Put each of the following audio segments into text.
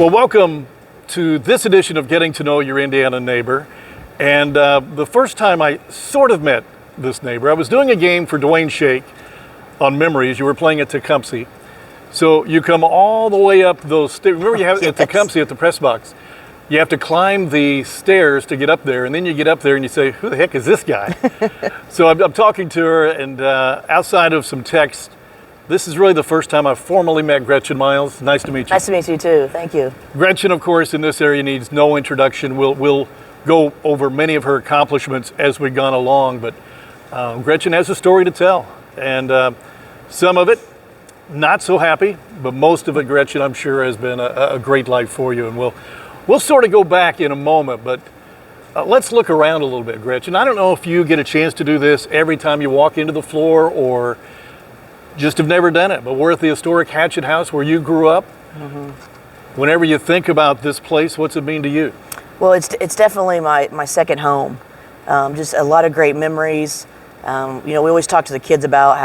Well, welcome to this edition of Getting to Know Your Indiana Neighbor. And the first time I sort of met this neighbor, I was doing a game for Dwayne Shake on Memories. You were playing at Tecumseh. So you come all the way up those stairs. Remember, you have at Tecumseh at the press box, you have to climb the stairs to get up there, and then you get up there and you say, who the heck is this guy? So I'm talking to her, and outside of some text, this is really the first time I've formally met Gretchen Miles. Nice to meet you. Nice to meet you too. Thank you. Gretchen, of course, in this area needs no introduction. We'll go over many of her accomplishments as we've gone along, but Gretchen has a story to tell, and some of it not so happy, but most of it, Gretchen, I'm sure has been a great life for you, and we'll sort of go back in a moment, but let's look around a little bit, Gretchen. I don't know if you get a chance to do this every time you walk into the floor or just have never done it, but we're at the historic Hatchet House where you grew up. Mm-hmm. Whenever you think about this place, what's it mean to you? Well, it's definitely my second home. Just a lot of great memories. We always talk to the kids about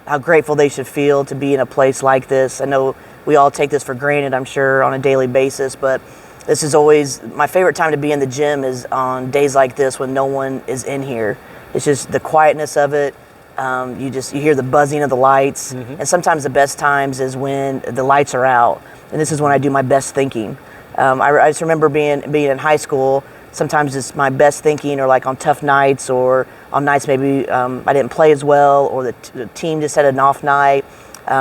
how grateful they should feel to be in a place like this. I know we all take this for granted, I'm sure, on a daily basis, but this is always my favorite time to be in the gym is on days like this when no one is in here. It's just the quietness of it. You hear the buzzing of the lights, mm-hmm. and sometimes the best times is when the lights are out, and this is when I do my best thinking. I just remember being in high school. Sometimes it's my best thinking, or like on tough nights, or on nights maybe I didn't play as well, or the team just had an off night.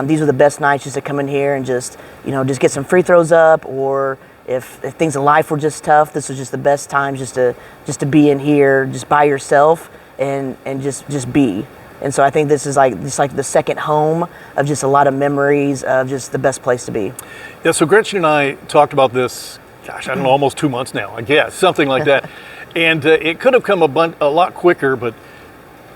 These were the best nights just to come in here and just get some free throws up, or if things in life were just tough, this was just the best time just to be in here, just by yourself and just be. And so I think this is like the second home of just a lot of memories of just the best place to be. Yeah, so Gretchen and I talked about this, gosh, I don't know, almost 2 months now, I guess, something like that. And it could have come a lot quicker, but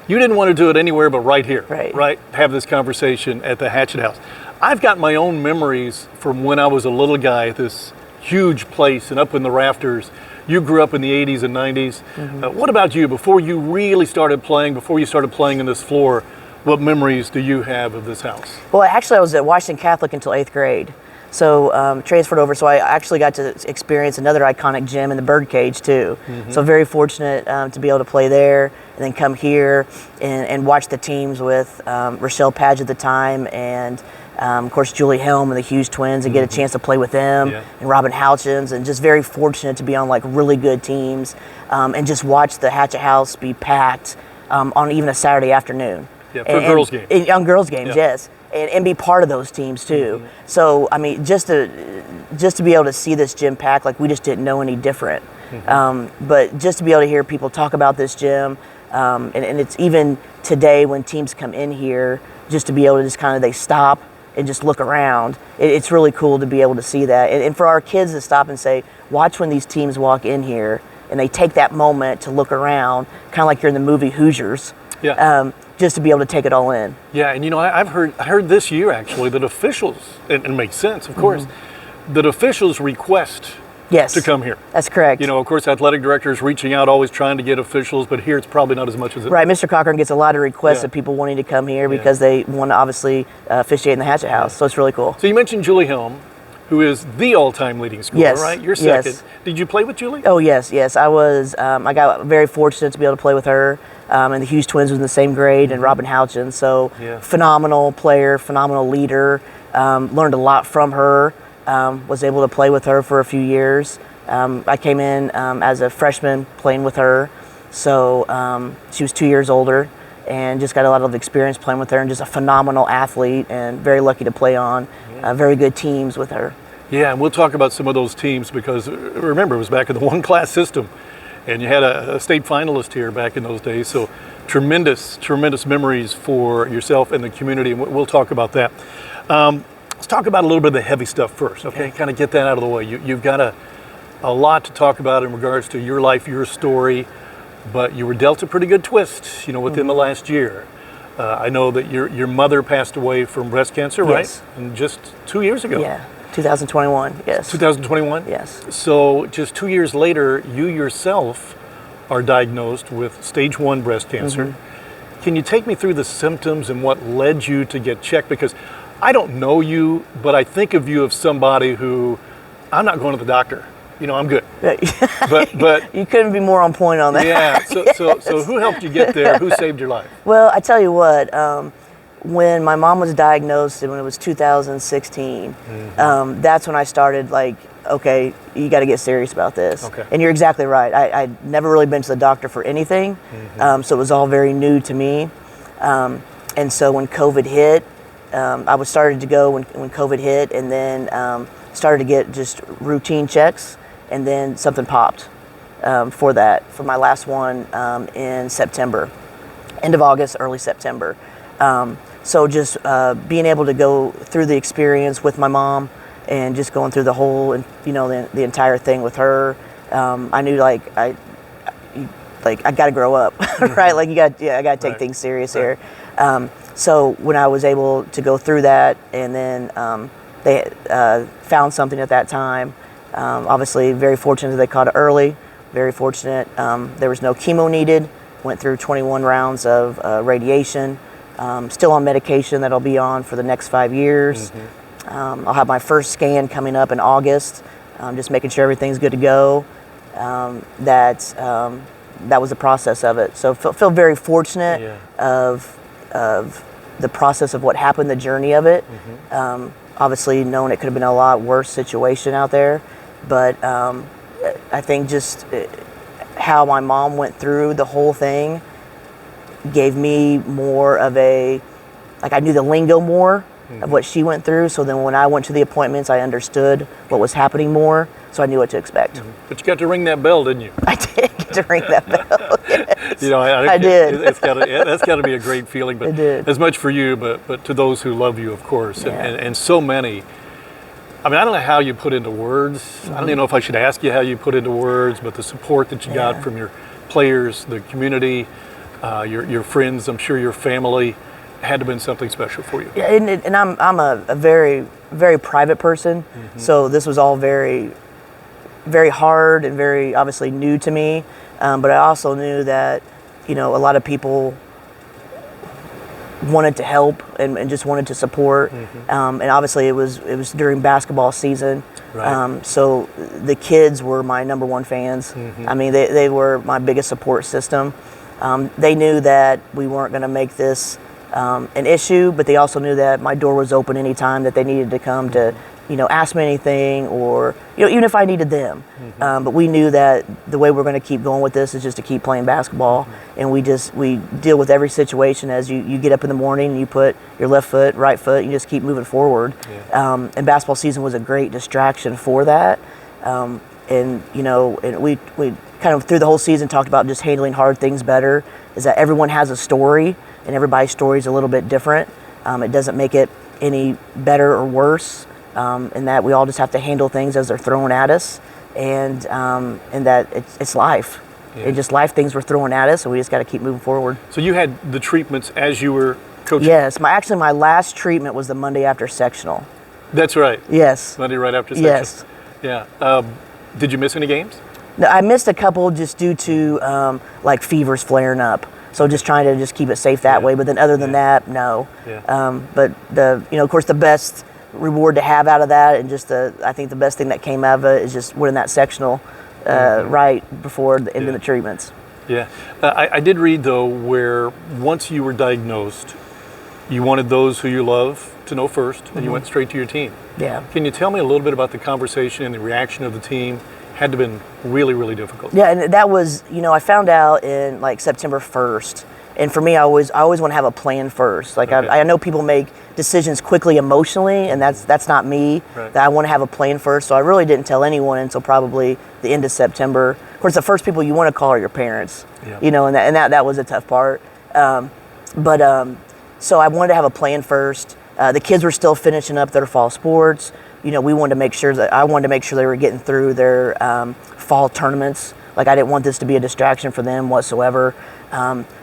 you didn't want to do it anywhere but right here, right? Have this conversation at the Hatchet House. I've got my own memories from when I was a little guy at this huge place and up in the rafters. You grew up in the 80s and 90s. Mm-hmm. What about you? Before you really started playing, before you started playing in this floor, what memories do you have of this house? Well, actually, I was at Washington Catholic until 8th grade. So transferred over, so I actually got to experience another iconic gym in the Birdcage too. Mm-hmm. So very fortunate to be able to play there, and then come here and watch the teams with Rochelle Padge at the time, and of course Julie Helm and the Hughes twins, and get a chance to play with them, and Robin Houchins, and just very fortunate to be on like really good teams, and just watch the Hatchet House be packed on even a Saturday afternoon. Yeah, for girls' games. On girls' games, yes. And be part of those teams too. Mm-hmm. So I mean, just to be able to see this gym packed, like we just didn't know any different. Mm-hmm. But just to be able to hear people talk about this gym, and it's even today when teams come in here, just to be able to just kind of they stop and just look around. It's really cool to be able to see that, and for our kids to stop and say, watch when these teams walk in here, and they take that moment to look around, kind of like you're in the movie Hoosiers. Yeah. Just to be able to take it all in. Yeah, and I heard this year actually that officials, and it makes sense, of course, that officials request to come here. That's correct. Of course, athletic directors reaching out, always trying to get officials, but here it's probably not as much as it. Right, Mr. Cochran gets a lot of requests of people wanting to come here because they want to obviously officiate in the Hatchet House, so it's really cool. So you mentioned Julie Helm, who is the all-time leading scorer, right? You're second. Yes. Did you play with Julie? Oh, yes. I was. I got very fortunate to be able to play with her. And the Hughes twins was in the same grade, and Robin Houchins. So phenomenal player, phenomenal leader. Learned a lot from her. Was able to play with her for a few years. I came in as a freshman playing with her. So she was 2 years older, and just got a lot of experience playing with her, and just a phenomenal athlete, and very lucky to play on very good teams with her. Yeah, and we'll talk about some of those teams, because remember, it was back in the one-class system. And you had a state finalist here back in those days, so tremendous memories for yourself and the community, and we'll talk about that. Let's talk about a little bit of the heavy stuff first, okay? Kind of get that out of the way. You've got a lot to talk about in regards to your life, your story, but you were dealt a pretty good twist, within the last year. I know that your mother passed away from breast cancer, right? And just 2 years ago. Yeah. 2021, yes. 2021? Yes. So just 2 years later, you yourself are diagnosed with stage 1 breast cancer. Mm-hmm. Can you take me through the symptoms and what led you to get checked? Because I don't know you, but I think of you as somebody who I'm not going to the doctor. I'm good. But But you couldn't be more on point on that. yeah. So who helped you get there? Who saved your life? Well, I tell you what, when my mom was diagnosed, and when it was 2016, that's when I started like, okay, you got to get serious about this. Okay. And you're exactly right. I'd never really been to the doctor for anything, so it was all very new to me. And so when COVID hit, I was started to go when COVID hit, and then started to get just routine checks, and then something popped for my last one in September, end of August, early September. So just being able to go through the experience with my mom and just going through the whole, the entire thing with her, I knew I got to grow up, right? Like I got to take things serious here. So when I was able to go through that, and then they found something at that time, obviously very fortunate they caught it early, very fortunate. There was no chemo needed, went through 21 rounds of radiation, still on medication that I'll be on for the next 5 years. I'll have my first scan coming up in August, just making sure everything's good to go. That was the process of it. So feel very fortunate of the process of what happened, the journey of it. Obviously, knowing it could have been a lot worse situation out there, but I think just how my mom went through the whole thing gave me more of I knew the lingo more of what she went through. So then when I went to the appointments, I understood what was happening more, so I knew what to expect. But you got to ring that bell, didn't you? I did get to ring that bell. Yes. I did. That's got to be a great feeling. But It did. as much for you, but to those who love you, of course, Yeah. and so many. I mean, I don't know how you put into words. I don't even know if I should ask you how you put into words, but the support that you got from your players, the community, your friends, I'm sure your family, had to have been something special for you. Yeah, and I'm a very, very private person, so this was all very, very hard and very obviously new to me. But I also knew that, a lot of people wanted to help and just wanted to support. And obviously it was during basketball season. Right. So the kids were my number one fans. I mean, they were my biggest support system. They knew that we weren't going to make this an issue, but they also knew that my door was open anytime that they needed to come to, ask me anything, or, even if I needed them. But we knew that the way we're going to keep going with this is just to keep playing basketball. And we deal with every situation as you get up in the morning and you put your left foot, right foot, you just keep moving forward. And basketball season was a great distraction for that. And we kind of through the whole season talked about just handling hard things better, is that everyone has a story and everybody's story is a little bit different. It doesn't make it any better or worse, in that we all just have to handle things as they're thrown at us, and that it's life. It's just life, things were thrown at us, and we just got to keep moving forward. So you had the treatments as you were coaching? Yes, my last treatment was the Monday after sectional. That's right. Yes. Monday right after sectional. Yes. Yeah. Did you miss any games? No, I missed a couple just due to fevers flaring up. So just trying to just keep it safe that way. But then other than that, no. Yeah. But of course, the best reward to have out of that, and just I think the best thing that came out of it is just winning that sectional right before the end of the treatments. Yeah. I did read, though, where once you were diagnosed, you wanted those who you love to know first, and you went straight to your team. Yeah. Can you tell me a little bit about the conversation and the reaction of the team? Had to have been really, really difficult. Yeah, and that was, I found out in September 1st. And for me, I always want to have a plan first. I know people make decisions quickly emotionally, and that's not me. Right. That I want to have a plan first. So I really didn't tell anyone until probably the end of September. Of course, the first people you want to call are your parents. Yeah. And that was a tough part. So I wanted to have a plan first. The kids were still finishing up their fall sports. I wanted to make sure they were getting through their fall tournaments. I didn't want this to be a distraction for them whatsoever.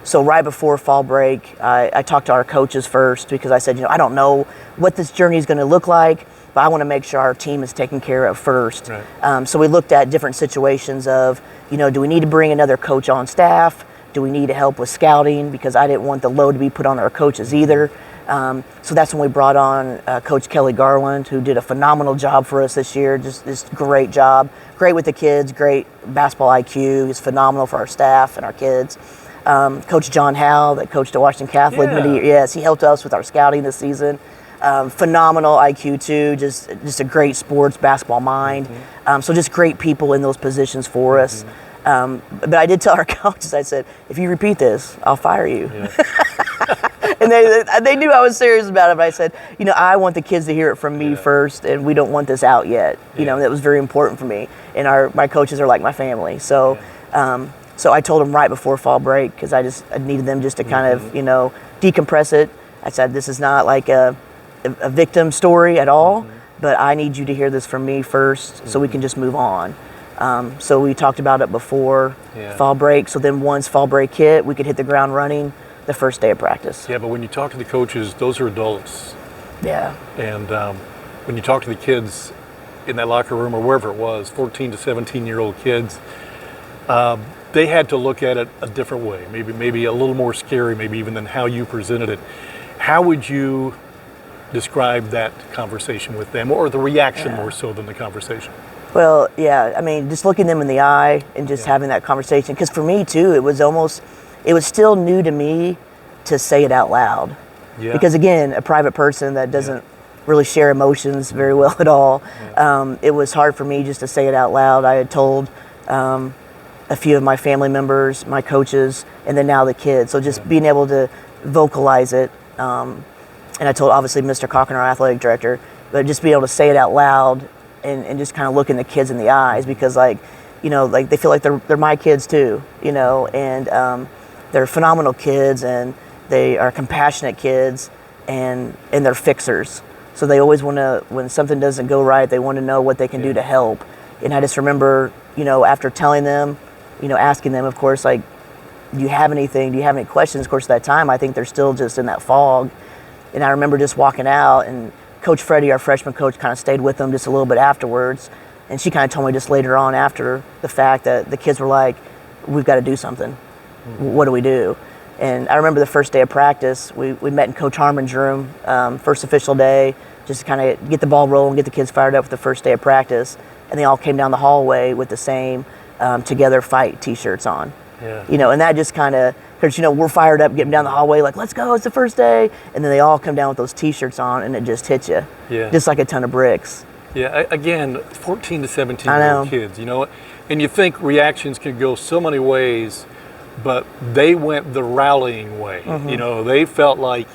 So right before fall break, I talked to our coaches first, because I said, I don't know what this journey is going to look like, but I want to make sure our team is taken care of first. Right. So we looked at different situations of, do we need to bring another coach on staff? Do we need to help with scouting? Because I didn't want the load to be put on our coaches either. So that's when we brought on Coach Kelly Garland, who did a phenomenal job for us this year. Just great job. Great with the kids, great basketball IQ. He's phenomenal for our staff and our kids. Coach John Howe, that coached at Washington Catholic many years. Yes, he helped us with our scouting this season. Phenomenal IQ too, just a great sports basketball mind. So just great people in those positions for us. But I did tell our coaches, I said, if you repeat this, I'll fire you. And they knew I was serious about it, but I said, I want the kids to hear it from me first, and we don't want this out yet. That was very important for me. And my coaches are like my family. So so I told them right before fall break, because I needed them just to kind of, decompress it. I said, this is not like a victim story at all, but I need you to hear this from me first so we can just move on. So we talked about it before fall break. So then once fall break hit, we could hit the ground running the first day of practice. Yeah, but when you talk to the coaches, those are adults. Yeah. And when you talk to the kids in that locker room or wherever it was, 14 to 17-year-old kids, they had to look at it a different way, maybe a little more scary, maybe even than how you presented it. How would you describe that conversation with them, or the reaction more so than the conversation? Well, yeah, I mean, just looking them in the eye and just having that conversation. Because for me, too, it was still new to me to say it out loud. Yeah. Because, again, a private person that doesn't really share emotions very well at all, it was hard for me just to say it out loud. I had told a few of my family members, my coaches, and then now the kids. So just being able to vocalize it. And I told, obviously, Mr. Cochran, our athletic director, but just being able to say it out loud and just kind of looking the kids in the eyes, because like they feel like they're my kids too, and they're phenomenal kids, and they are compassionate kids, and they're fixers. So they always want to, when something doesn't go right, they want to know what they can do to help. And I just remember, after telling them, asking them, of course, like, do you have anything? Do you have any questions? Of course, at that time, I think they're still just in that fog. And I remember just walking out, and Coach Freddie, our freshman coach, kind of stayed with them just a little bit afterwards. And she kind of told me just later on after the fact that the kids were like, we've got to do something. What do we do? And I remember the first day of practice, we met in Coach Harmon's room, first official day, just to kind of get the ball rolling, get the kids fired up for the first day of practice. And they all came down the hallway with the same Together Fight t-shirts on. Yeah. And that just kind of, because, we're fired up getting down the hallway, like, let's go, it's the first day. And then they all come down with those t-shirts on, and it just hits you. Yeah. Just like a ton of bricks. Yeah, again, 14 to 17-year-old kids, and you think reactions can go so many ways, but they went the rallying way. They felt like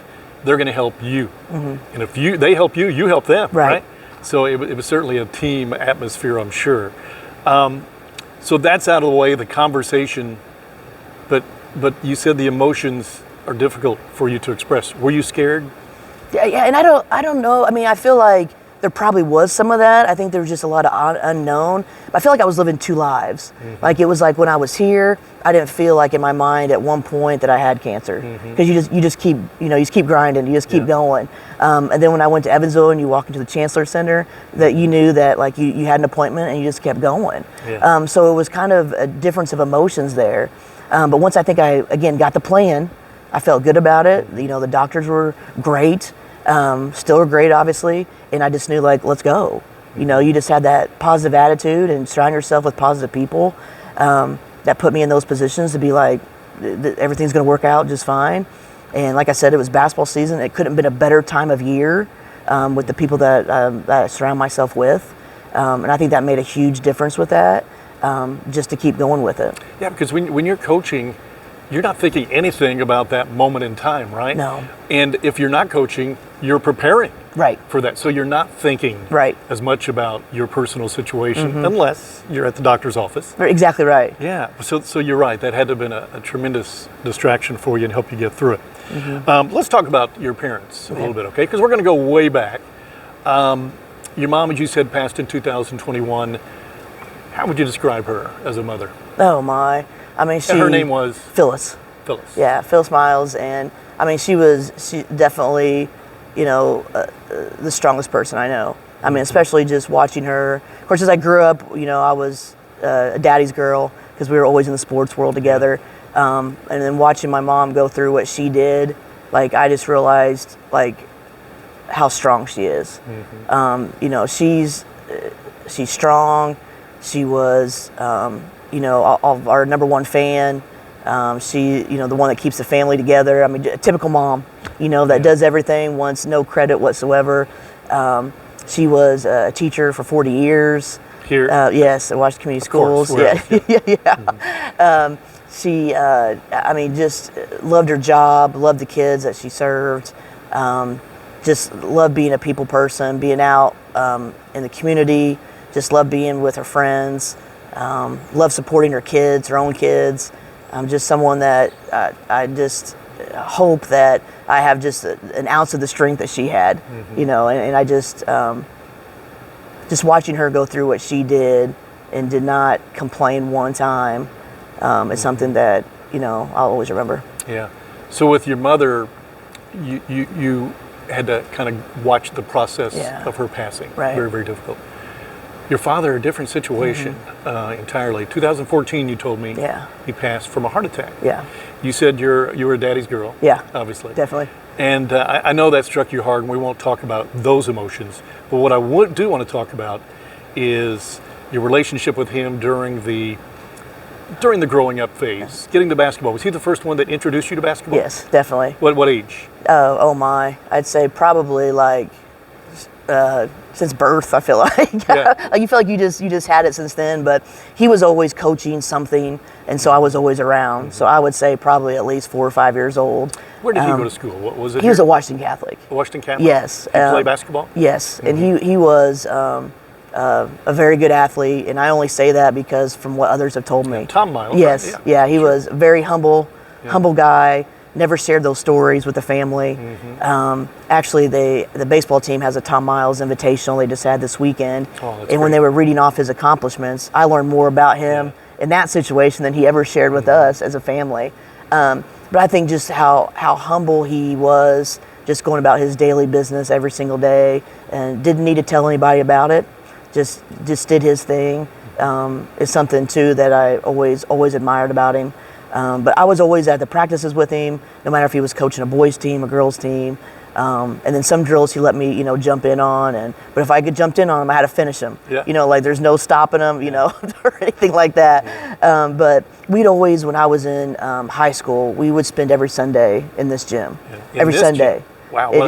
they're going to help you. And if they help you, you help them, right? So it was certainly a team atmosphere, I'm sure. So that's out of the way, the conversation, but you said the emotions are difficult for you to express. Were you scared? Yeah, and I don't know. I mean, I feel like there probably was some of that. I think there was just a lot of unknown. I feel like I was living two lives. Like, it was like when I was here, I didn't feel like in my mind at one point that I had cancer, because you just keep grinding, you just keep going. And then when I went to Evansville and you walk into the Chancellor Center, that you knew that like you had an appointment and you just kept going. Yeah. So it was kind of a difference of emotions there. But once I think I again got the plan, I felt good about it. The doctors were great. Still are great, obviously, and I just knew, like, let's go. You just had that positive attitude and surround yourself with positive people that put me in those positions to be like, everything's going to work out just fine. And like I said, it was basketball season. It couldn't have been a better time of year with the people that I surround myself with. And I think that made a huge difference with that, just to keep going with it. Yeah, because when you're coaching, you're not thinking anything about that moment in time, right? No. And if you're not coaching, you're preparing for that. So you're not thinking as much about your personal situation unless you're at the doctor's office. Exactly right. Yeah. So you're right. That had to have been a tremendous distraction for you and help you get through it. Let's talk about your parents a little bit, okay? Because we're going to go way back. Your mom, as you said, passed in 2021. How would you describe her as a mother? Oh, my. I mean, her name was? Phyllis. Phyllis. Yeah, Phyllis Miles. And I mean, she definitely, the strongest person I know. I mean, especially just watching her. Of course, as I grew up, I was a daddy's girl because we were always in the sports world together. And then watching my mom go through what she did, like I just realized like how strong she is. You know, she's strong. She was, you know, our number one fan. She, you know, the one that keeps the family together. I mean, a typical mom, you know, that does everything, wants no credit whatsoever. She was a teacher for 40 years. Here? Yes, at Washington Community Schools. Yeah. She, I mean, just loved her job, loved the kids that she served. Just loved being a people person, being out in the community. Just loved being with her friends. Loved supporting her kids, her own kids. Just someone that I just hope that I have just an ounce of the strength that she had, you know, and I just watching her go through what she did and did not complain one time is something that, you know, I'll always remember. Yeah. So with your mother, you had to kind of watch the process of her passing. Right. Very, very difficult. Your father, a different situation entirely. 2014, you told me he passed from a heart attack. Yeah. You said you were a daddy's girl. Yeah. Obviously. Definitely. And I know that struck you hard, and we won't talk about those emotions. But what I do want to talk about is your relationship with him during the growing up phase, getting to basketball. Was he the first one that introduced you to basketball? Yes, definitely. What age? Oh my, I'd say probably like since birth. I feel like like you feel like you just had it since then. But he was always coaching something, and so I was always around. So I would say probably at least 4 or 5 years old. Where did he go to school? What was it? He was a Washington Catholic. A Washington Catholic? Yes. Did he play basketball? Yes, and he was a very good athlete, and I only say that because from what others have told me. Tom Miles. Yes, right? yeah, he was a very humble guy. Never shared those stories with the family. Actually, the baseball team has a Tom Miles Invitational they just had this weekend, and when they were reading off his accomplishments, I learned more about him in that situation than he ever shared with us as a family. But I think just how humble he was, just going about his daily business every single day, and didn't need to tell anybody about it. Just did his thing. Is something too that I always admired about him. But I was always at the practices with him, no matter if he was coaching a boys team, a girls team. And then some drills he let me, you know, jump in on. But if I get jumped in on him, I had to finish him. Yeah. You know, like there's no stopping him, you know, or anything like that. Yeah. But we'd always, when I was in high school, we would spend every Sunday in this gym. Yeah. Every Sunday. Gym? Wow. We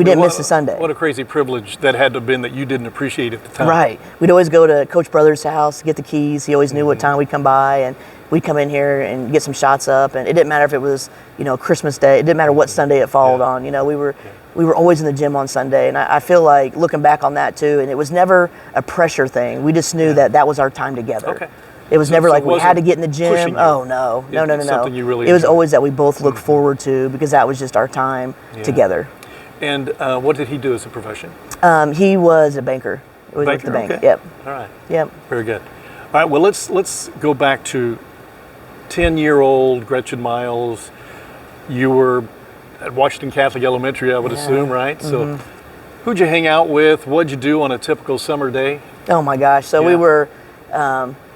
didn't miss a Sunday. What a crazy privilege that had to have been that you didn't appreciate at the time. Right. We'd always go to Coach Brothers' house, get the keys. He always knew what time we'd come by, and we'd come in here and get some shots up. And it didn't matter if it was, you know, Christmas Day. It didn't matter what Sunday it followed on. You know, we were always in the gym on Sunday. And I feel like looking back on that too, and it was never a pressure thing. We just knew that was our time together. Okay. It was never like we had to get in the gym. Oh, no. Something you really It was always that we both looked forward to, because that was just our time together. And what did he do as a profession? He was a banker. He was with the bank. Okay. Yep. All right. Yep. Very good. All right. Well, let's go back to 10-year-old Gretchen Miles. You were at Washington Catholic Elementary, I would assume, right? So, who'd you hang out with? What'd you do on a typical summer day? Oh my gosh! So we were,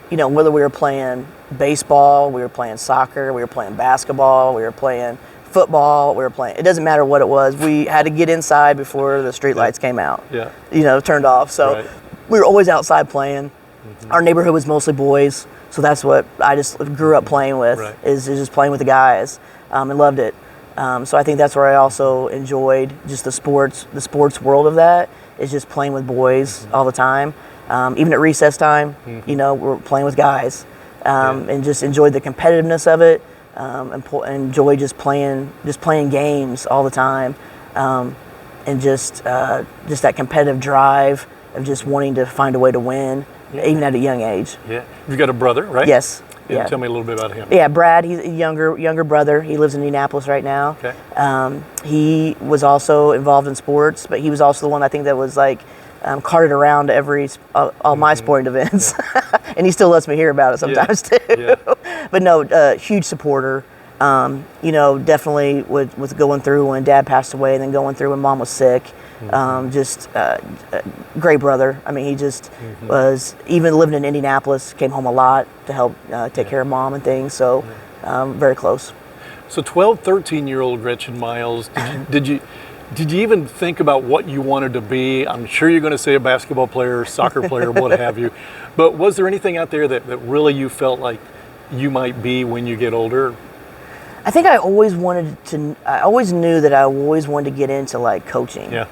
you know, whether we were playing baseball, we were playing soccer, we were playing basketball, we were playing football, we were playing. It doesn't matter what it was. We had to get inside before the street lights came out. Yeah. You know, turned off. So we were always outside playing. Our neighborhood was mostly boys, so that's what I just grew up playing with. Is just playing with the guys, and loved it. So I think that's where I also enjoyed just the sports world of that. Is just playing with boys all the time. Even at recess time, you know, we're playing with guys, and just enjoyed the competitiveness of it. And enjoy just playing games all the time, and just that competitive drive of just wanting to find a way to win, even at a young age. Yeah, you've got a brother, right? Yes. Yeah. Tell me a little bit about him. Yeah, Brad. He's a younger brother. He lives in Indianapolis right now. Okay. He was also involved in sports, but he was also the one I think that was like carted around to all my sporting events, and he still lets me hear about it sometimes too. Yeah. But no, huge supporter. You know, definitely with going through when Dad passed away, and then going through when Mom was sick. Just great brother. I mean, he just was, even living in Indianapolis, came home a lot to help take care of Mom and things. So very close. So 12, 13-year-old Gretchen Miles, did you even think about what you wanted to be? I'm sure you're going to say a basketball player, soccer player, what have you. But was there anything out there that really you felt like you might be when you get older? I think I always knew that I always wanted to get into like coaching. Yeah.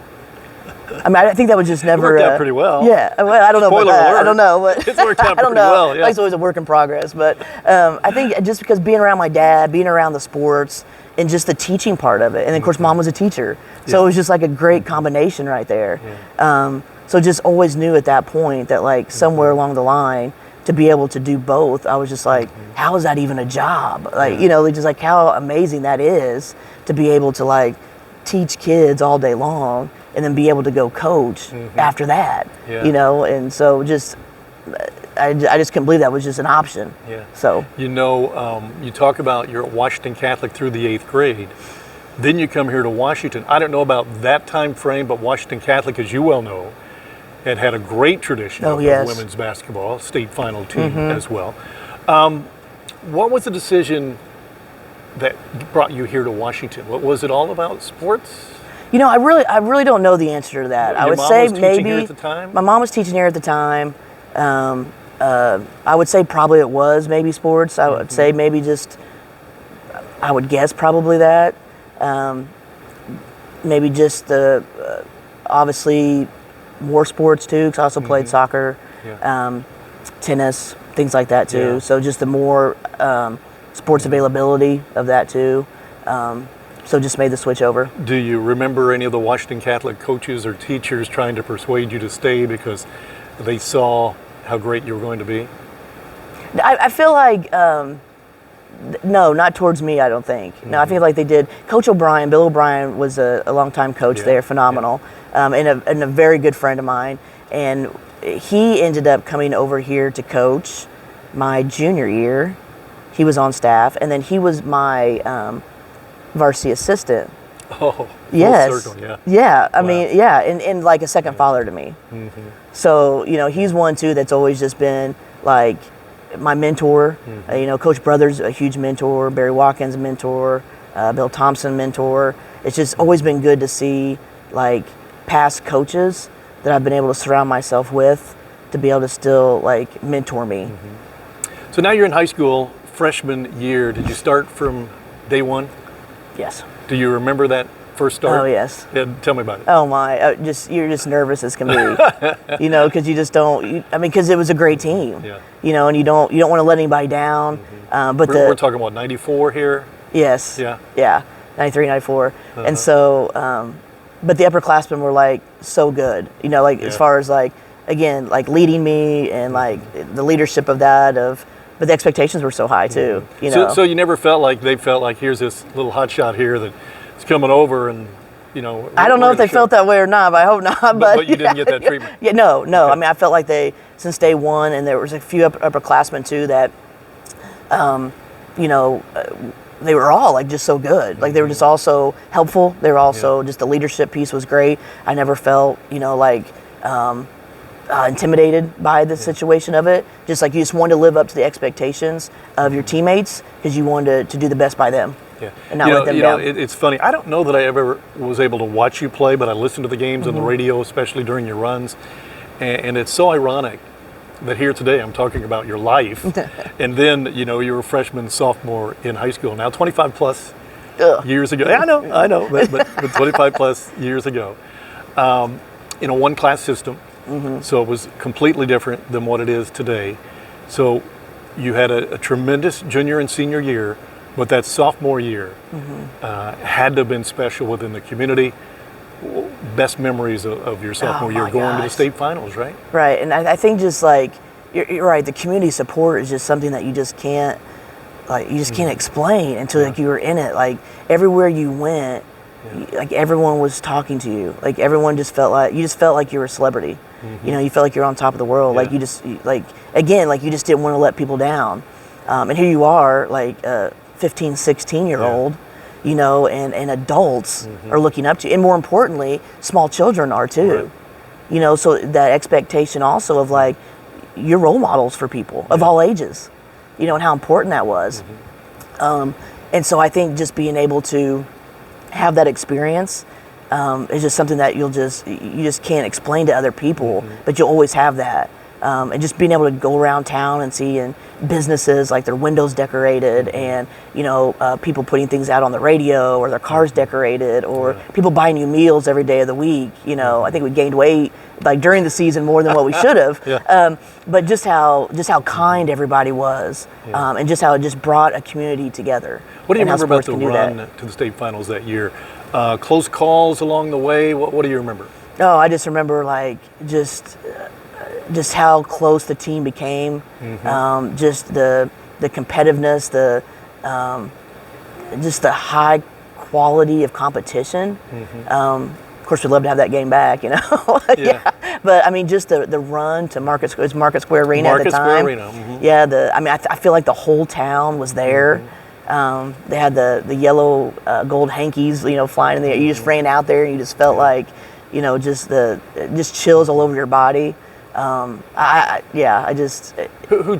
I mean, I think that was just never. It worked out pretty well. Yeah, well, I don't know about Spoiler that. alert. I don't know, but It's worked out I don't pretty know. well, yeah. Like, it's always a work in progress, but I think just because being around my dad, being around the sports, and just the teaching part of it, and then, of course, Mom was a teacher, so it was just like a great combination right there. Yeah. So just always knew at that point that like somewhere along the line to be able to do both, I was just like, how is that even a job? Like, you know, just like how amazing that is to be able to like teach kids all day long and then be able to go coach after that, you know? And so just, I just couldn't believe that was just an option. Yeah. So. You know, you talk about you're at Washington Catholic through the 8th grade. Then you come here to Washington. I don't know about that time frame, but Washington Catholic, as you well know, had a great tradition of women's basketball, state final team as well. What was the decision that brought you here to Washington? What was it all about? Sports? You know, I really don't know the answer to that. Your I would mom say was teaching maybe here at the time? my mom was teaching here at the time. I would say probably it was maybe sports. I would say maybe just, I would guess probably that. Maybe just the obviously more sports too, because I also played soccer, tennis, things like that too. Yeah. So just the more sports availability of that too. So just made the switch over. Do you remember any of the Washington Catholic coaches or teachers trying to persuade you to stay because they saw how great you were going to be? I feel like, no, not towards me, I don't think. No, I feel like they did. Coach O'Brien, Bill O'Brien was a longtime coach there, phenomenal, and a very good friend of mine. And he ended up coming over here to coach my junior year. He was on staff, and then he was my varsity assistant. Oh, full Yes. circle, yeah. Yeah, I mean, yeah, and like a second father to me. So, you know, he's one too that's always just been like my mentor. You know, Coach Brothers, a huge mentor. Barry Watkins, mentor. Bill Thompson, mentor. It's just always been good to see like past coaches that I've been able to surround myself with to be able to still like mentor me. So now you're in high school, freshman year. Did you start from day one? Yes. Do you remember that first start? Oh, yes. Yeah, tell me about it. Oh my! You're just nervous as can be, you know, because you just don't. I mean, because it was a great team, Yeah. you know, and you don't want to let anybody down. But We're talking about 94 here. yes, Yeah. 93, 94, and so, but the upperclassmen were like so good, you know, like as far as like again like leading me and like the leadership of that but the expectations were so high too, you know. So you never felt like they felt like here's this little hot shot here that's coming over and, you know. I don't know if they felt that way or not, but I hope not. But you didn't get that treatment. Yeah, no. Okay. I mean, I felt like they, since day one, and there was a few upperclassmen too that, you know, they were all like just so good. Like they were just all so helpful. They were also just the leadership piece was great. I never felt, you know, like intimidated by the situation of it. Just like you just wanted to live up to the expectations of your teammates because you wanted to do the best by them. Yeah. And not let them down. It's funny. I don't know that I ever was able to watch you play, but I listened to the games on the radio, especially during your runs. And it's so ironic that here today I'm talking about your life. And then, you know, you were a freshman, sophomore in high school. Now 25 plus years ago. I know, but 25 plus years ago. In a one class system. So it was completely different than what it is today. So you had a tremendous junior and senior year, but that sophomore year had to have been special within the community. Best memories of your sophomore year going to the state finals, right? Right, and I think just like, you're right, the community support is just something that you just can't, like, you just can't explain until like you were in it. Like everywhere you went, like everyone was talking to you. Like everyone just felt like, you just felt like you were a celebrity. You know, you felt like you're on top of the world. Like you just, like, again, like you just didn't want to let people down. And here you are, like 15, 16-year-old, you know, and adults are looking up to you. And more importantly, small children are too. Right. You know, so that expectation also of like, you're role models for people of all ages, you know, and how important that was. And so I think just being able to have that experience is just something that you just can't explain to other people, but you'll always have that. And just being able to go around town and see in businesses like their windows decorated, and people putting things out on the radio, or their cars decorated, or people buying you meals every day of the week. I think we gained weight like during the season more than what we should have. But just how kind everybody was, and just how it just brought a community together. What do you remember about the run to the state finals that year? Close calls along the way. What do you remember? Oh, I just remember just how close the team became, just the competitiveness, just the high quality of competition. Of course, we'd love to have that game back, But I mean, just the run to Market Square Arena at the time. I feel like the whole town was there. They had the yellow gold hankies, flying in the air. You just ran out there and you just felt like, just chills all over your body. Who'd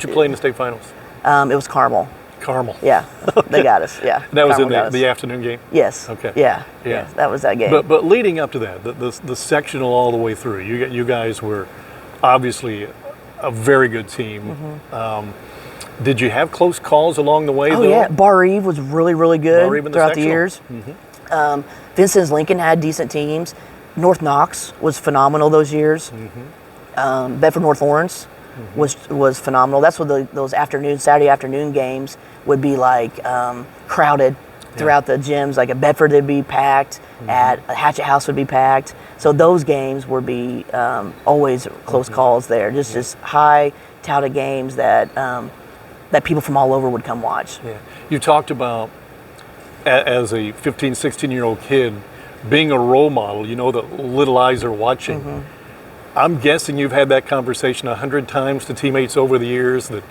you play in the state finals? It was Carmel. Carmel. Yeah, they got us. Yeah. That was in the afternoon game? Yes. Okay. Yeah. That was that game. But leading up to that, the sectional all the way through, you guys were obviously a very good team. Did you have close calls along the way, though? Yeah. Bar Eve was really, really good throughout the years. Vincent's Lincoln had decent teams. North Knox was phenomenal those years. Bedford North Lawrence was phenomenal. That's what those Saturday afternoon games would be like, crowded throughout the gyms. Like at Bedford, they'd be packed. At Hatchet House would be packed. So those games would be always close calls there. Just high touted games that people from all over would come watch. Yeah. You talked about, as a 15, 16-year-old kid, being a role model, that little eyes are watching. I'm guessing you've had that conversation 100 times to teammates over the years, that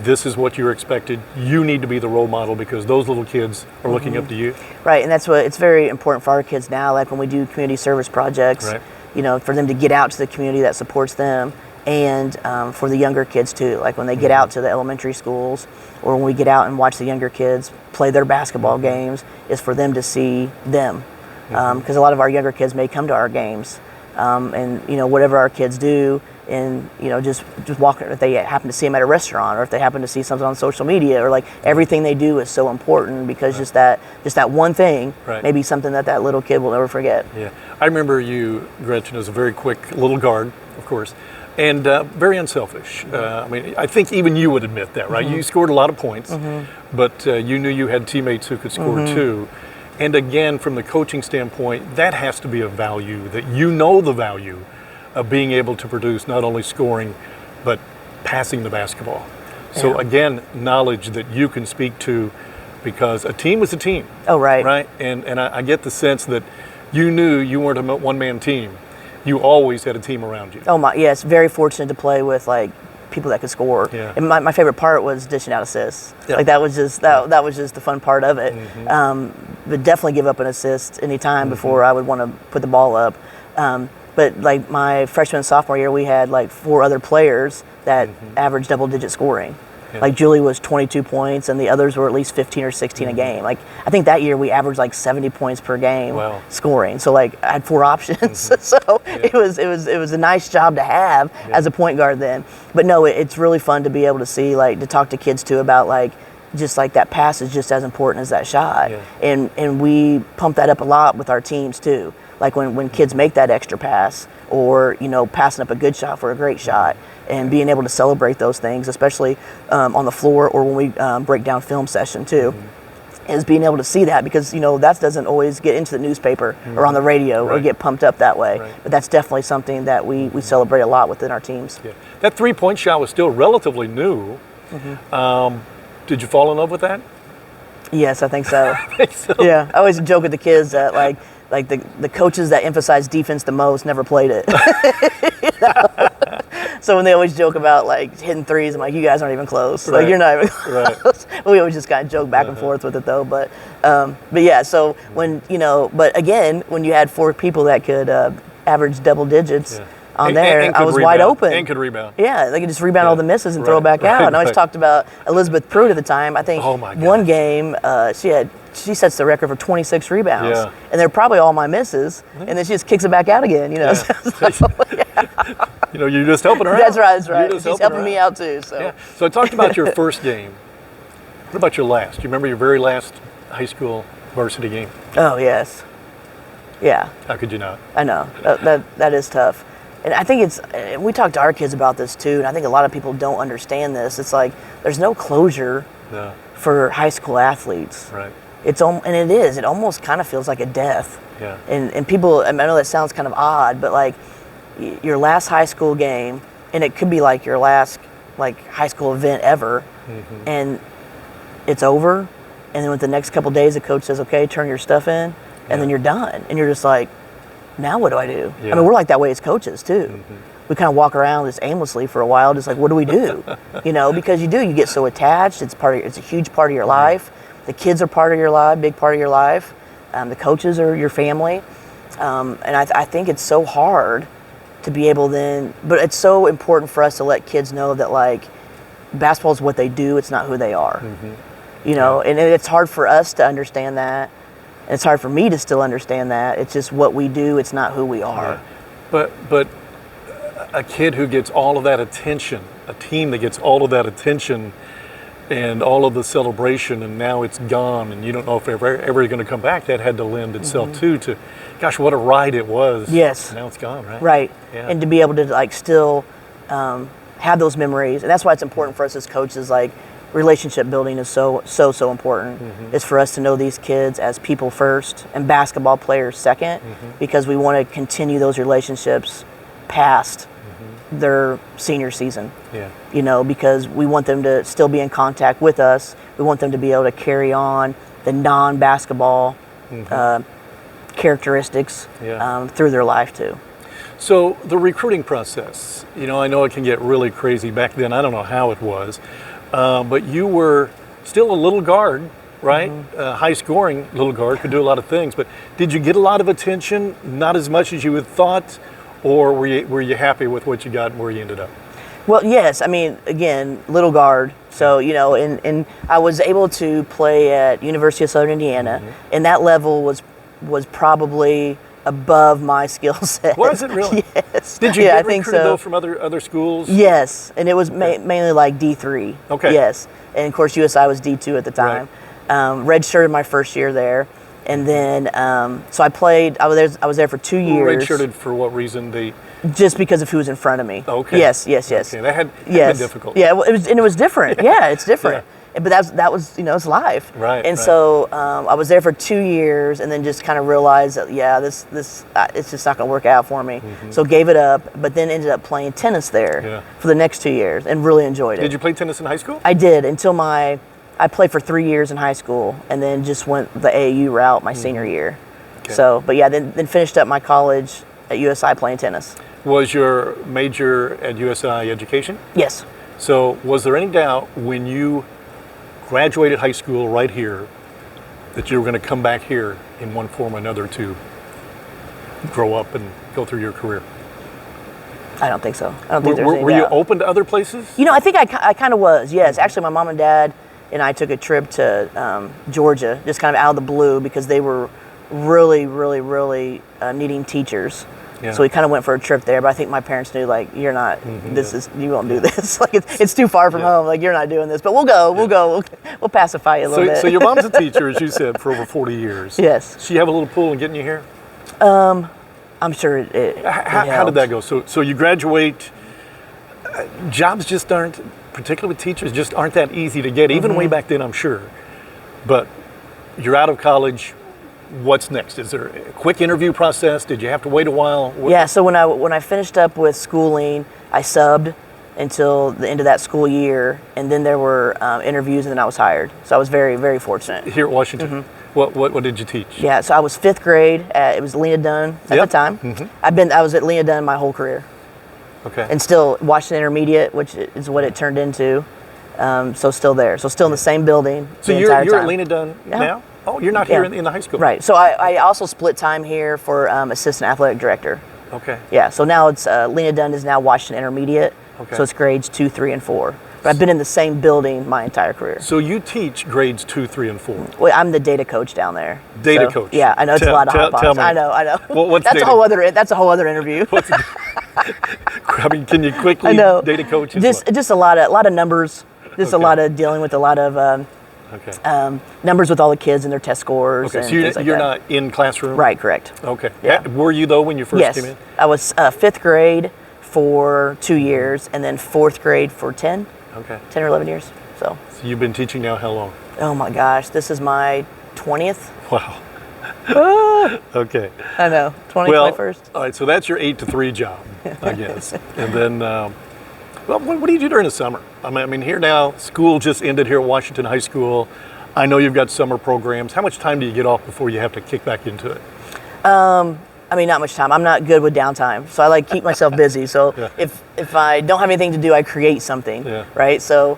this is what you're expected. You need to be the role model because those little kids are looking up to you. Right, and it's very important for our kids now, like when we do community service projects, for them to get out to the community that supports them, and for the younger kids too, like when they get out to the elementary schools, or when we get out and watch the younger kids play their basketball games, is for them to see them. Because a lot of our younger kids may come to our games, and whatever our kids do, and just walk, if they happen to see them at a restaurant, or if they happen to see something on social media, or like everything they do is so important, because just that one thing may be something that little kid will never forget. Yeah, I remember you, Gretchen, as a very quick little guard, of course, and very unselfish. I think even you would admit that, right? You scored a lot of points, but you knew you had teammates who could score too. And again, from the coaching standpoint, that has to be a value, that the value of being able to produce not only scoring, but passing the basketball. So again, knowledge that you can speak to, because a team was a team. Oh, right. Right? And I get the sense that you knew you weren't a one-man team. You always had a team around you. Oh, yes. Very fortunate to play with, like, people that could score. Yeah. And my favorite part was dishing out assists. Like that was just the fun part of it. But definitely give up an assist anytime before I would want to put the ball up. But like my freshman and sophomore year, we had like 4 other players that averaged double-digit scoring. Like Julie was 22 points, and the others were at least 15 or 16 a game. Like I think that year we averaged like 70 points per game scoring. So like I had 4 options. So it was a nice job to have as a point guard then. But no, it's really fun to be able to see, like, to talk to kids too about like just like that pass is just as important as that shot. And we pump that up a lot with our teams too. Like when kids make that extra pass, or passing up a good shot for a great shot, and being able to celebrate those things, especially on the floor, or when we break down film session too, is being able to see that, because that doesn't always get into the newspaper or on the radio or get pumped up that way. But that's definitely something that we celebrate a lot within our teams. That 3-point shot was still relatively new. Did you fall in love with that? Yes, I think so. I think so. Yeah, I always joke with the kids that like the coaches that emphasize defense the most never played it. So when they always joke about like hitting threes, I'm like, you guys aren't even close. Like you're not even close. We always just kind of joke back and forth with it though. But yeah, so when but again, when you had 4 people that could average double digits, on there, and I was could wide rebound, open. And could rebound. Yeah, they could just rebound Yeah. all the misses and throw it Right, back out. right, And I always right. talked about Elizabeth Pruitt at the time. I think Oh, my one gosh. game she sets the record for 26 rebounds, Yeah. and they're probably all my misses. And then she just kicks it back out again. You know, You know, you're just helping her out. that's right. That's right. You're just She's helping helping her me out too. So Yeah. So I talked about your first game. What about your last? Do you remember your very last high school varsity game? oh yes, yeah. How could you not? I know that is tough, and I think we talk to our kids about this too, and I think a lot of people don't understand this. It's like there's no closure No. for high school athletes. Right. And it is. It almost kind of feels like a death. Yeah. And people, I know that sounds kind of odd, but like your last high school game, and it could be like your last like high school event ever, and it's over, and then with the next couple days, the coach says, "Okay, turn your stuff in," and then you're done, and you're just like, "Now what do I do?" Yeah. I mean, we're like that way as coaches too. We kind of walk around just aimlessly for a while, just like, what do we do? You know, because you get so attached. It's a huge part of your life. The kids are part of your life, big part of your life. The coaches are your family, and I think it's so hard to be able then. But it's so important for us to let kids know that like basketball is what they do. It's not who they are. You know, and it's hard for us to understand that. And it's hard for me to still understand that. It's just what we do. It's not who we are. Yeah. But a kid who gets all of that attention, a team that gets all of that attention and all of the celebration, and now it's gone, and you don't know if ever going to come back, that had to lend itself to, gosh, what a ride it was. Yes. Now it's gone, right? Right. Yeah. And to be able to like still have those memories. And that's why it's important for us as coaches, like relationship building is so important. It's for us to know these kids as people first and basketball players second, because we want to continue those relationships past their senior season. Yeah. You know, because we want them to still be in contact with us. We want them to be able to carry on the non-basketball characteristics through their life too. So the recruiting process, you know, I know it can get really crazy. Back then, I don't know how it was, but you were still a little guard, right? High scoring little guard, could do a lot of things, but did you get a lot of attention? Not as much as you had thought? Or were you happy with what you got and where you ended up? Well, yes. I mean, again, little guard. So, you know, and I was able to play at University of Southern Indiana, and that level was probably above my skill set. Was it really? Yes. Did you I get think recruited so. though from other schools? Yes, and it was mainly like D3. Okay. Yes, and of course USI was D2 at the time. Redshirted my first year there. And then, so I played. I was there for 2 years. Redshirted for what reason? Just because of who was in front of me. Okay. Yes. Okay, that had been difficult. Yeah, it was different. Yeah, it's different. But that was it's live. Right. And so I was there for 2 years, and then just kind of realized that this it's just not going to work out for me. So gave it up. But then ended up playing tennis there for the next 2 years, and really enjoyed it. Did you play tennis in high school? I did until I played for 3 years in high school, and then just went the AAU route my senior year. Okay. So, but yeah, then finished up my college at USI playing tennis. Was your major at USI education? Yes. So was there any doubt when you graduated high school right here that you were going to come back here in one form or another to grow up and go through your career? I don't think so. I don't think there's any Were you doubt. open to other places? You know, I think I kind of was. Yes, actually, my mom and dad and I took a trip to Georgia, just kind of out of the blue, because they were really, really, really needing teachers. Yeah. So we kind of went for a trip there, but I think my parents knew, like, you're not. You won't do this. Like, it's too far from home. Like, you're not doing this. But we'll go. We'll pacify you a little bit. So your mom's a teacher, as you said, for over 40 years. Yes. Does she have a little pull in getting you here? I'm sure it How did helped. that go? So you graduate. Jobs just aren't, particularly with teachers, just aren't that easy to get. Even way back then, I'm sure. But you're out of college. What's next? Is there a quick interview process? Did you have to wait a while? Yeah, so when I finished up with schooling, I subbed until the end of that school year, and then there were interviews, and then I was hired. So I was very, very fortunate. Here at Washington. What did you teach? Yeah, so I was fifth grade. It was Lena Dunn at the time. I was at Lena Dunn my whole career, Okay. and still Washington Intermediate, which is what it turned into. So still there. So still in the same building. So the you're entire time. at Lena Dunn Yeah. now? Oh, you're not here in the high school. Right. So I also split time here for assistant athletic director. Okay. Yeah, so now it's Lena Dunn is now Washington Intermediate, Okay. so it's grades 2, 3, and 4. But I've been in the same building my entire career. So you teach grades 2, 3, and 4. Well, I'm the data coach down there. Data So, coach. Yeah, I know it's a lot of hot tell pots. me. I know. What's that's data? a whole other interview. I mean, can you quickly I know. data coach? Just a lot of numbers. Just a Okay. lot of dealing with a lot of Okay. numbers with all the kids and their test scores. Okay. And So things like you're that. not in classroom. Right. Correct. Okay. Yeah. Were you though when you first Yes, came in? I was 5th grade for 2 years, and then 4th grade for 10 Okay. or 11 years. So, So you've been teaching now how long? oh my gosh, this is my 20th. Wow. Okay. I know, 20, Well, 21st. all right. So that's your 8 to 3 job, I guess. And then, well, what do you do during the summer? I mean, here now, school just ended here at Washington High School. I know you've got summer programs. How much time do you get off before you have to kick back into it? I mean, not much time. I'm not good with downtime, so I like keep myself busy. So Yeah. if I don't have anything to do, I create something, Yeah. right? So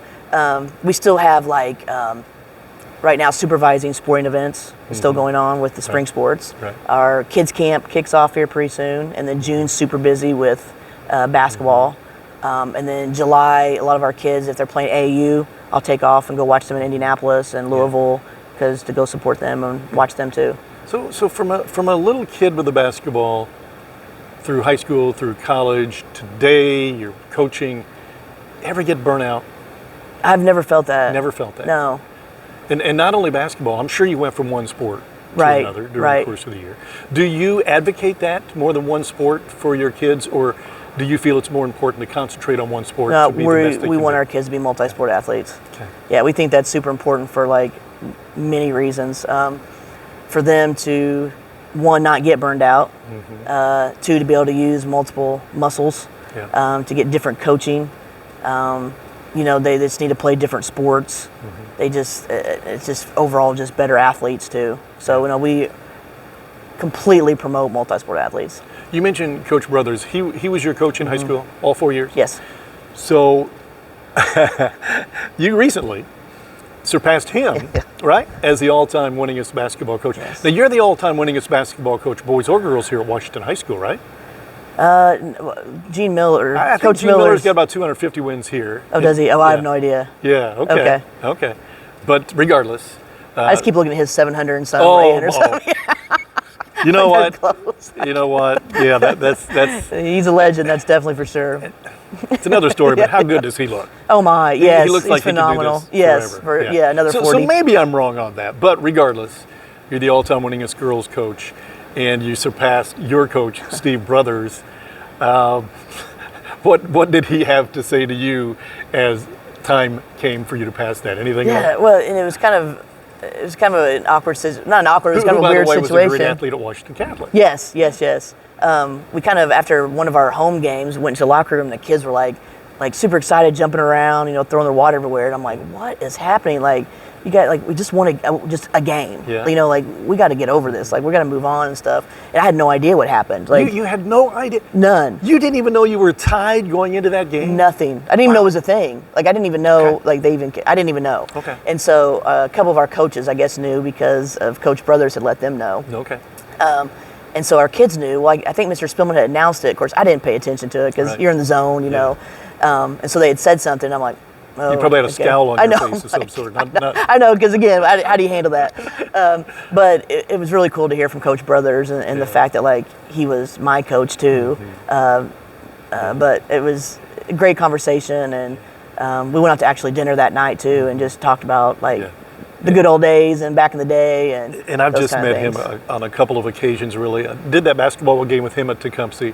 we still have right now supervising sporting events is still going on with the spring sports. Right. Our kids camp kicks off here pretty soon, and then June's super busy with basketball. And then July, a lot of our kids, if they're playing AAU, I'll take off and go watch them in Indianapolis and Louisville to go support them and watch them too. So from a little kid with the basketball through high school, through college, today you're coaching, ever get burnout? I've never felt that. Never felt that. No. And not only basketball, I'm sure you went from one sport to Right, another during right. the course of the year. Do you advocate that more than one sport for your kids, or do you feel it's more important to concentrate on one sport No, to be the best they we can want be? our kids to be multi-sport athletes. Okay. Yeah, we think that's super important for many reasons. For them to, one, not get burned out. Two, to be able to use multiple muscles. Yeah. To get different coaching. They just need to play different sports. They it's just overall just better athletes too. So we completely promote multi-sport athletes. You mentioned Coach Brothers. He was your coach in high school all 4 years? Yes. So you recently surpassed him, right, as the all-time winningest basketball coach. Yes. Now, you're the all-time winningest basketball coach, boys or girls, here at Washington High School, right? Gene Miller, I think Coach Gene Miller's Miller's got about 250 wins here. Oh, does he? Oh, I have Yeah. no idea. Yeah, okay. Okay. But regardless. I just keep looking at his 700 and some, Oh, 800 or something. You know what? Close. You know what? Yeah, that's He's a legend, that's definitely for sure. it's another story, but how good does he look? Oh my, yes, he looks he's like phenomenal. He could do this Yes, forever. Another so, 40. So maybe I'm wrong on that, but regardless, you're the all-time winningest girls coach, and you surpassed your coach, Steve Brothers. What did he have to say to you as time came for you to pass that? Anything Yeah, else? well, and it was kind of an awkward situation. Not an awkward, it was kind of a by weird the way, was situation. a great athlete at Washington Catholic. Yes. We kind of, after one of our home games, went to the locker room. The kids were like super excited, jumping around, throwing their water everywhere. And I'm like, what is happening? You got we just want just a game. Yeah. We got to get over this. We got to move on and stuff. And I had no idea what happened. You had no idea? None. You didn't even know you were tied going into that game? Nothing. I didn't even know it was a thing. I didn't even know, I didn't even know. Okay. And so a couple of our coaches, I guess, knew because of Coach Brothers had let them know. Okay. And so our kids knew. Well, I think Mr. Spillman had announced it. Of course, I didn't pay attention to it because Right. you're in the zone, you know. And so they had said something. I'm like, oh, You probably had a okay. scowl on I your know, face of some sort. Not, I know, because again, how do you handle that? But it was really cool to hear from Coach Brothers and the fact that he was my coach too. But it was a great conversation, and we went out to actually dinner that night too, and just talked about the good old days and back in the day, and I've those just kind of met him things. on a couple of occasions. Really, I did that basketball game with him at Tecumseh.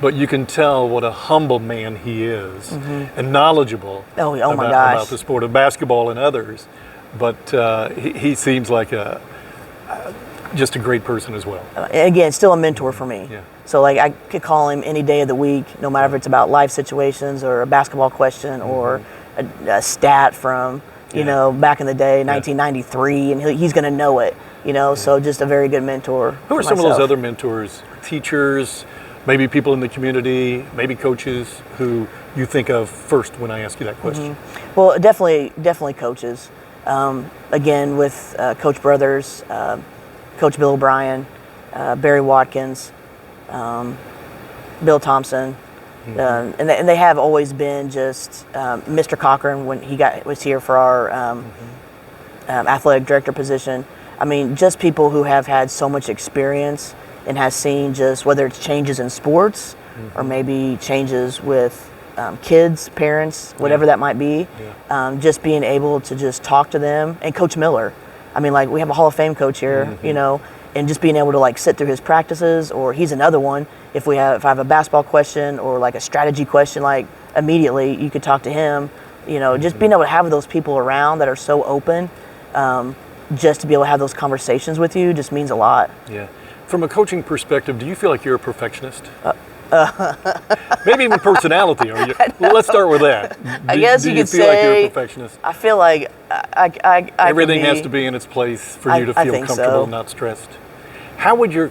But you can tell what a humble man he is, and knowledgeable Oh my about, gosh. about the sport of basketball and others. But he seems like just a great person as well. Again, still a mentor for me. Yeah. So I could call him any day of the week, no matter if it's about life situations or a basketball question or a stat from back in the day, 1993, and he's going to know it. So just a very good mentor. Who are for some of those myself. other mentors, teachers, maybe people in the community, maybe coaches who you think of first when I ask you that question? Well, definitely coaches. Again, with Coach Brothers, Coach Bill O'Brien, Barry Watkins, Bill Thompson. And they have always been just Mr. Cochran when he was here for our athletic director position. I mean, just people who have had so much experience and has seen just whether it's changes in sports or maybe changes with kids, parents, whatever that might be. Just being able to just talk to them, and Coach Miller. I mean, like, we have a Hall of Fame coach here, you know, and just being able to like sit through his practices, or he's another one. If I have a basketball question or like a strategy question, like immediately you could talk to him. You know, just being able to have those people around that are so open, just to be able to have those conversations with you just means a lot. Yeah. From a coaching perspective, do you feel like you're a perfectionist? Maybe even personality. Are you? Well, let's start with that. I guess do you you could feel say like you're a perfectionist? I feel like I Everything has to be in its place for you to I feel think comfortable so. and not stressed. How would your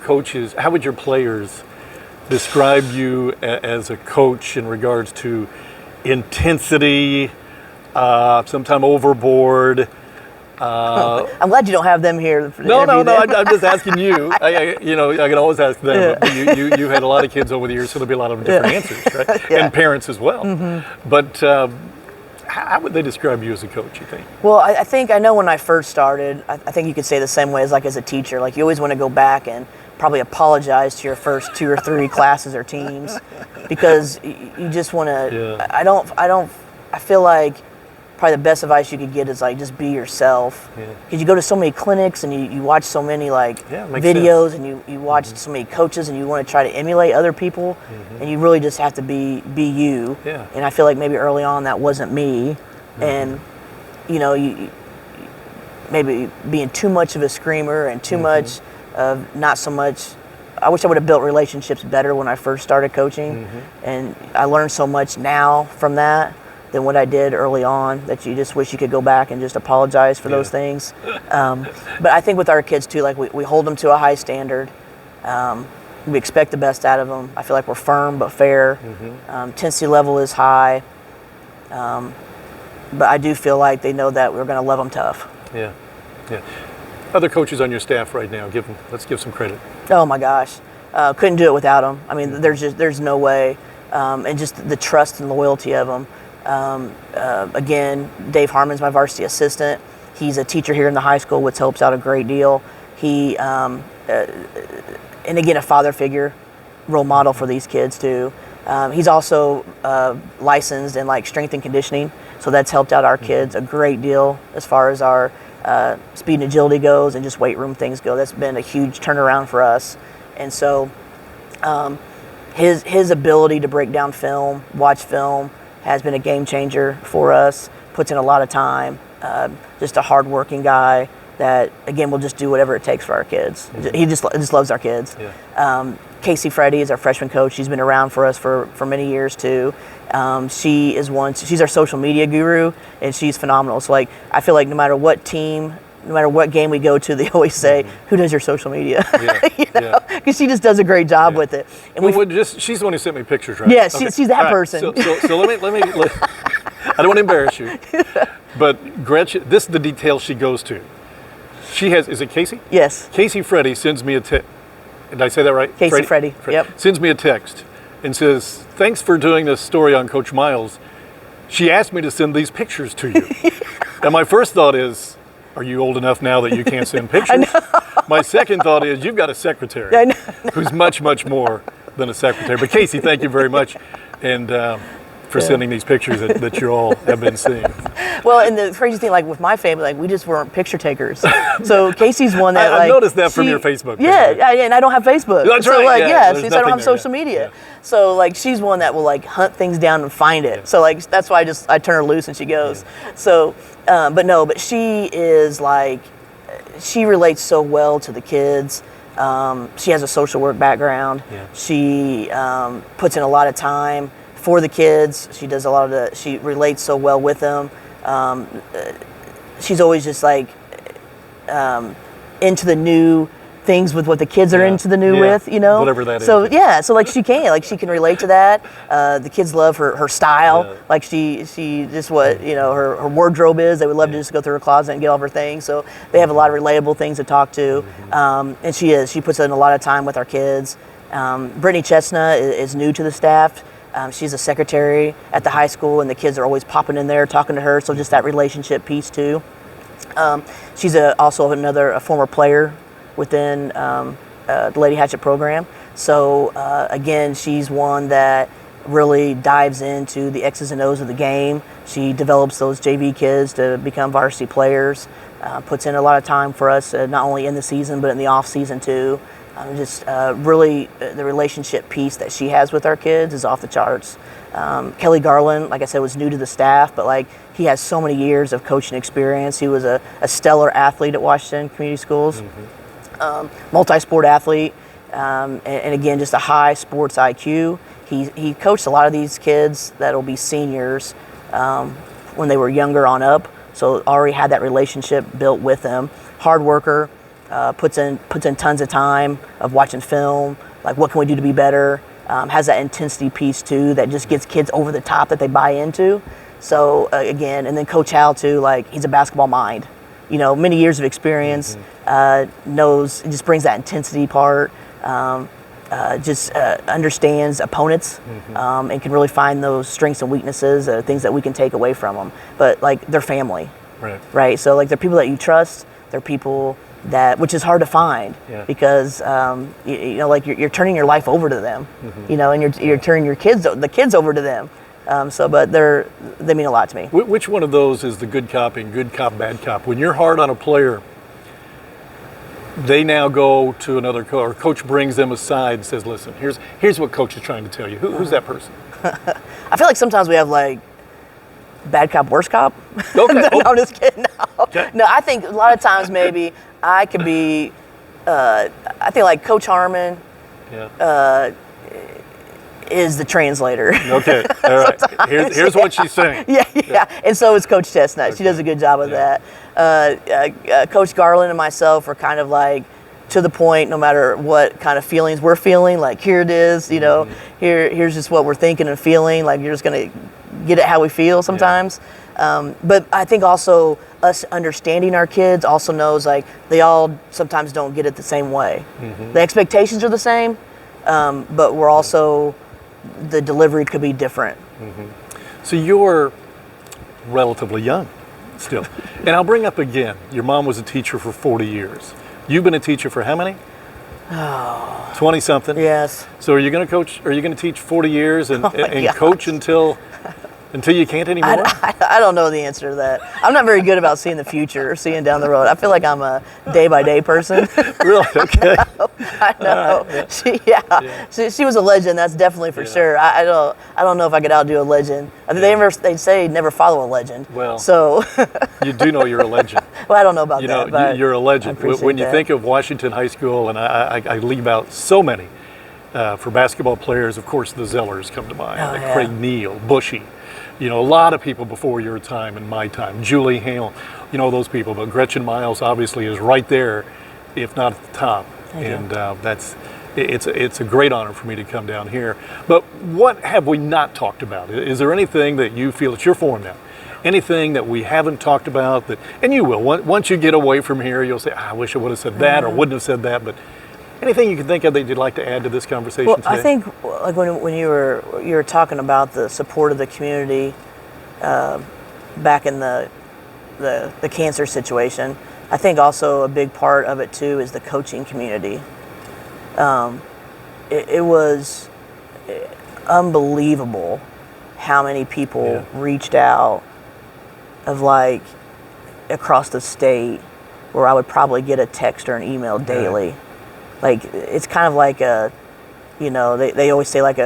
players describe you as a coach in regards to intensity, sometime overboard? I'm glad you don't have them here. For the No, interview then. I'm just asking you. I can always ask them. But you had a lot of kids over the years, so there'll be a lot of different answers, right? And parents as well. But how would they describe you as a coach, you think? Well, I know when I first started, I think you could say the same way as like as a teacher. Like, you always want to go back and probably apologize to your first 2 or 3 classes or teams, because you just want to. Yeah. I feel like probably the best advice you could get is like just be yourself. Because you go to so many clinics and you watch so many like videos sense. and you watch so many coaches and you want to try to emulate other people, and you really just have to be you. Yeah. And I feel like maybe early on that wasn't me, and you know, you maybe being too much of a screamer and too much of not so much. I wish I would have built relationships better when I first started coaching, and I learned so much now from that than what I did early on, that you just wish you could go back and just apologize for those things. But I think with our kids too, like we hold them to a high standard. We expect the best out of them. I feel like we're firm but fair. Intensity level is high. But I do feel like they know that we're going to love them tough. Yeah. Other coaches on your staff right now, let's give some credit. Oh my gosh, couldn't do it without them. I mean, there's no way, and just the trust and loyalty of them. Again, Dave Harmon's my varsity assistant. He's a teacher here in the high school, which helps out a great deal. He, and again, a father figure, role model for these kids too. He's also licensed in like strength and conditioning, so that's helped out our kids a great deal as far as our speed and agility goes, and just weight room things go. That's been a huge turnaround for us. And so his ability to break down film, watch film, has been a game changer for us. Puts in a lot of time. Just a hardworking guy that, again, will just do whatever it takes for our kids. He just loves our kids. Casey Freddy is our freshman coach. She's been around for us for many years too. She's our social media guru, and she's phenomenal. So like, I feel like no matter what team, no matter what game we go to, they always say, "Who does your social media?" Because she just does a great job with it. And she's the one who sent me pictures, right? Yeah, she's that person. So let me I don't want to embarrass you, but Gretchen, this is the detail she goes to. Is it Casey? Yes. Casey Freddy sends me a text. Did I say that right? Casey Freddy. Yep. Sends me a text and says, "Thanks for doing this story on Coach Miles. She asked me to send these pictures to you." And my first thought is, are you old enough now that you can't send pictures? My second thought is, you've got a secretary who's much, much more than a secretary. But Casey, thank you very much, and for sending these pictures that you all have been seeing. Well, and the crazy thing, like with my family, like we just weren't picture takers. So Casey's one that I noticed that from your Facebook page. Yeah, and I don't have Facebook. That's so right. Like, so I don't have social media. So like, she's one that will like hunt things down and find it. So like, that's why I turn her loose and she goes. So, but she is like, she relates so well to the kids. She has a social work background. She puts in a lot of time for the kids. She does she relates so well with them. She's always just like into the new things with what the kids are into the new with, you know? Whatever that is. So so like she can relate to that. The kids love her style. Like she just her wardrobe is. They would love to just go through her closet and get all of her things. So they have a lot of relatable things to talk to. And she puts in a lot of time with our kids. Brittany Chestnut is new to the staff. She's a secretary at the high school, and the kids are always popping in there talking to her. So just that relationship piece too. She's also a former player within the Lady Hatchet program. So again, she's one that really dives into the X's and O's of the game. She develops those JV kids to become varsity players. Puts in a lot of time for us, not only in the season but in the off season too. Really, the relationship piece that she has with our kids is off the charts. Kelly Garland, like I said, was new to the staff, but like he has so many years of coaching experience. He was a stellar athlete at Washington Community Schools, multi-sport athlete, and again, just a high sports IQ. He coached a lot of these kids that will be seniors when they were younger on up, so already had that relationship built with them. Hard worker. Puts in tons of time of watching film, like what can we do to be better. Has that intensity piece too that just gets kids over the top that they buy into. So again, and then Coach Hal too, like he's a basketball mind. Many years of experience, just brings that intensity part, understands opponents, and can really find those strengths and weaknesses, things that we can take away from them. But like they're family, right? So like they're people that you trust. They're people which is hard to find because like you're turning your life over to them, and you're turning the kids over to them. But they mean a lot to me. Which one of those is the good cop and good cop, bad cop? When you're hard on a player, they now go to another coach, or coach brings them aside and says, "Listen, here's what coach is trying to tell you." Who's that person? I feel like sometimes we have like bad cop, worse cop. Okay. No, I'm just kidding. No. Okay. No, I think a lot of times maybe I could be. I think like Coach Harmon. Is the translator. Okay, all right. Here's what she's saying. Yeah. And so is Coach Chestnut. Okay. She does a good job of that. Coach Garland and myself are kind of like to the point, no matter what kind of feelings we're feeling, like here it is, here's just what we're thinking and feeling, like you're just going to get it how we feel sometimes. But I think also us understanding our kids also knows like they all sometimes don't get it the same way. The expectations are the same, but we're also, the delivery could be different. So you're relatively young still. And I'll bring up again, your mom was a teacher for 40 years. You've been a teacher for how many? 20 something? Yes. So are you going to teach 40 years and coach until you can't anymore? I don't know the answer to that. I'm not very good about seeing the future or seeing down the road. I feel like I'm a day-by-day person. Really? Okay. I know. Right. She was a legend, that's definitely for sure. I don't know if I could outdo a legend. They say never follow a legend. Well, so you do know you're a legend. Well, I don't know about that. But you're a legend. When you think of Washington High School, and I leave out so many, for basketball players, of course, the Zellers come to mind. Craig Neal, Bushy. A lot of people before your time and my time. Julie Hale, those people. But Gretchen Miles obviously is right there, if not at the top. It's a great honor for me to come down here. But what have we not talked about? Is there anything that you feel, it's your forum now, anything that we haven't talked about and you will, once you get away from here, you'll say, I wish I would have said that or wouldn't have said that, but anything you can think of that you'd like to add to this conversation today? I think like when you were talking about the support of the community back in the cancer situation, I think also a big part of it too is the coaching community. It was unbelievable how many people reached out of like across the state, where I would probably get a text or an email daily. Like it's kind of like they always say like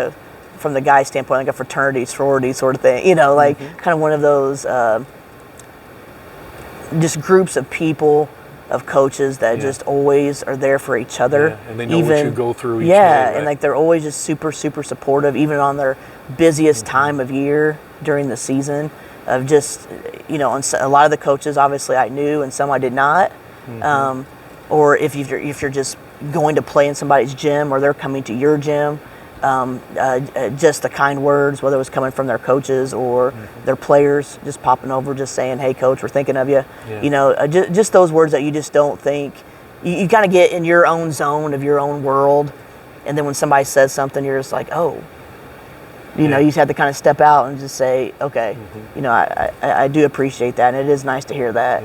from the guy standpoint, like a fraternity, sorority sort of thing, kind of one of those just groups of people, of coaches that just always are there for each other. And they know what you go through each day. And like they're always just super, super supportive, even on their busiest time of year during the season. Of just, and a lot of the coaches obviously I knew and some I did not. Or if you're just going to play in somebody's gym or they're coming to your gym, just the kind words, whether it was coming from their coaches or their players, just popping over, just saying, "Hey, coach, we're thinking of you." Just those words that you just don't think. You kind of get in your own zone of your own world, And then when somebody says something, you're just like, oh, you know, you just have to kind of step out and just say, okay, you know, I do appreciate that. And it is nice to hear that.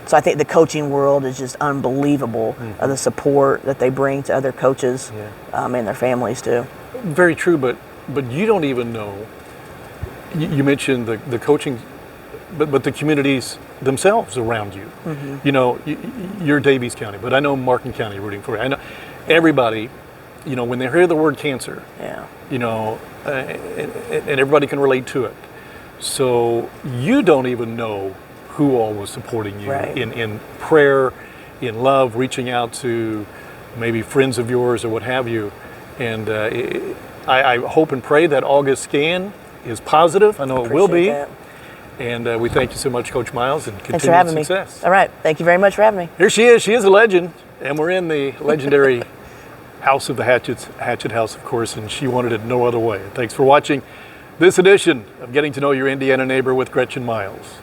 So I think the coaching world is just unbelievable, the support that they bring to other coaches and their families too. Very true, but you don't even know. You mentioned the coaching, but the communities themselves around you. You know, you're Daviess County, but I know Martin County rooting for you. I know everybody, you know, when they hear the word cancer, you know, and everybody can relate to it. So you don't even know who all was supporting you in prayer, in love, reaching out to maybe friends of yours or what have you. And I hope and pray that August scan is positive. I know it will be. That. And we thank you so much, Coach Miles, and Thanks for having success. me. All right. Thank you very much for having me. Here she is. She is a legend. And we're in the legendary House of the Hatchets, Hatchet House, of course, and she wanted it no other way. Thanks for watching this edition of Getting to Know Your Indiana Neighbor with Gretchen Miles.